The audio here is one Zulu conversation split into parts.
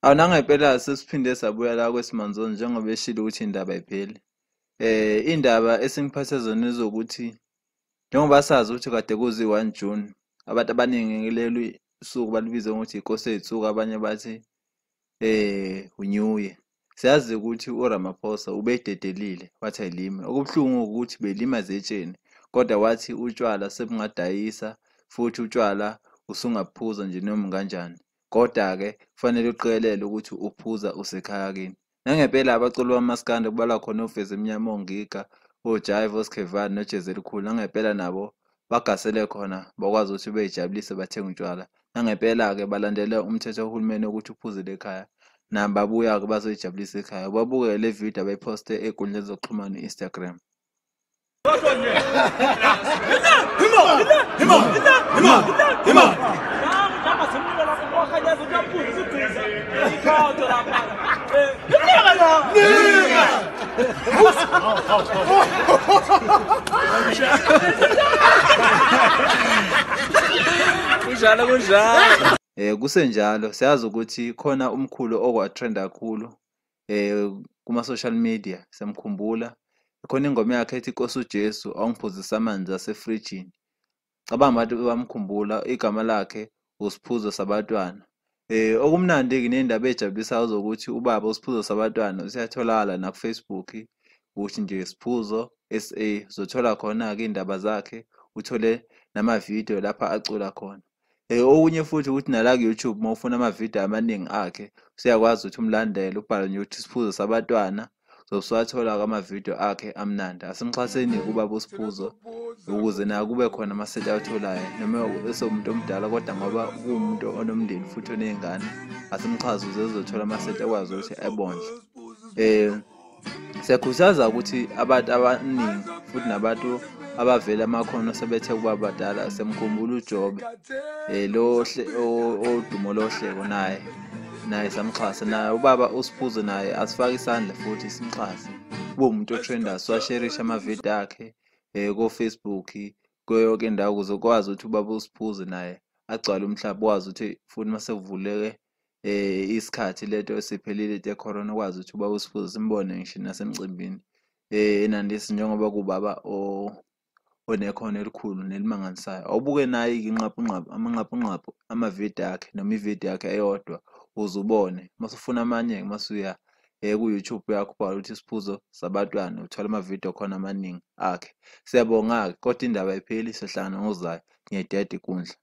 Awunangempela sesiphinde sabuya la kwesimanzoni njengoba eshilo ukuthi indaba ipheli. Indaba esingiphathe zona ezokuthi njengoba sazi ukuthi kade kuzi 1 June, abantu abaningi ngeleli suku balibiza ngokuthi inkosi yethuka, abanye bathi uNew Year. Siyazi ukuthi uRamaphosa ubededelile wathi ayilime. Okubuhlungu ukuthi belima zetsheni, kodwa wathi utshwala sebungadayisa futhi utshwala usungaphuza nje noma kanjani. Kodwa-ke kufanele uqikelele ukuthi uphuza usekhaya kini. Nangempela abaculi bamaskandi kubalwa khona uVeza Emnyama Ongiga, oJive, oSkhevani noJezi Elikhulu. Nangempela nabo bagasele khona bakwazi ukuthi beyijabulise bathenga utshwala. Nangempela-ke balandela umthetho kahulumeni ukuthi uphuzile ekhaya. Nabo babuya-ke bazoyijabulisa ekhaya. Babuke le video abayiposte ey'nkundleni zokuxhumana Instagram. Kusenjalo siyazi ukuthi khona umkhulu okwatrend kakhulu kuma social media, siyamkhumbula. Khona ingoma yakhe ethi Nkosi uJesu awungiphuzisa amanzi asefrijini. Cabanga abantu bamkhumbula, igama lakhe uSphuzo sabantwana. Okumnandi-ke nendaba ejabulisayo zokuthi ubaba uSphuzo sabantwana usiyatholakala na ku-Facebook, uthi nje Sphuzo SA uzothola khona-ke indaba zakhe, uthole nama-video lapha acula khona. Okunye futhi ukuthi nala ku-YouTube mawufuna ama-video amaningi akhe usiyakwazi ukuthi umlandele, ubhale nje ukuthi Sphuzo sabantwana, uzoswathola ama-video akhe amnandi. Asimxhaseni ubaba uSphuzo ukuze naye kube khona amaseti awutholayo, noma esewumuntu omdala kodwa ngoba kuwumuntu onomndeni futhi oney'ngane, asimxhase ukuze ezothola amaseti akwazi ukuthi ebondle. Siyakhuthaza ukuthi abantu abaningi futhi nabantu abavela amakhono sebethe kuba badala. Semkhumbula uJobe lo odumo lohleko, naye samxhasa. Naye ubaba uSphuzo naye asifake isandla futhi simxhase, kube umuntu otrendayo, siwasherishe amavidiyo akhe ko-Facebook, kuyo yonke indawo ukuze ukwazi ukuthi ubaba uSphuzo naye agcwale umhlaba, wazi ukuthi futhi masekuvuleke isikhathi leto esiphelile te-corona, ukwazi ukuthi ubaba uSphuzo simbone ngisho nasemcimbini enandisi, njengoba kubaba onekhono elikhulu nelimangalisayo. Awubuke naye amanqaphu amavidiyo akhe noma ividiyo yakhe eyodwa uzubone. Masufuna amanye masuya ku-YouTube yakho ubhala ukuthi Sphuzo sabantwana, uthola amavidiyo khona amaningi akhe. Siyabonga-ke, kodwa indaba ayipheli, sihlangana ngozayo ngedede ikundla.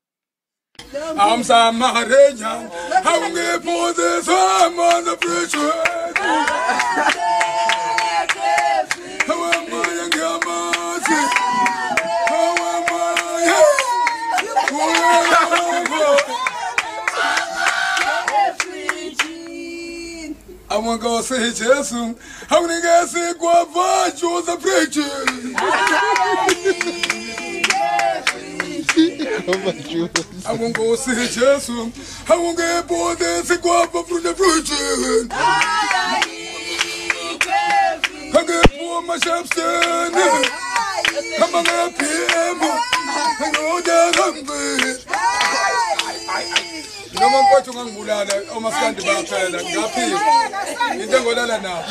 I'm Samarenya, I'm going to put this on the bridge. I want to go say Jesus. I'm going to say Guava, Joseph preaching. I won't go see Jesus. I won't get bored and say Guava from the preaching. I get for my shop standing. I'm a PM. I know that I'm good. No one got to go to Abamaskandi. I'm happy. You don't go there now.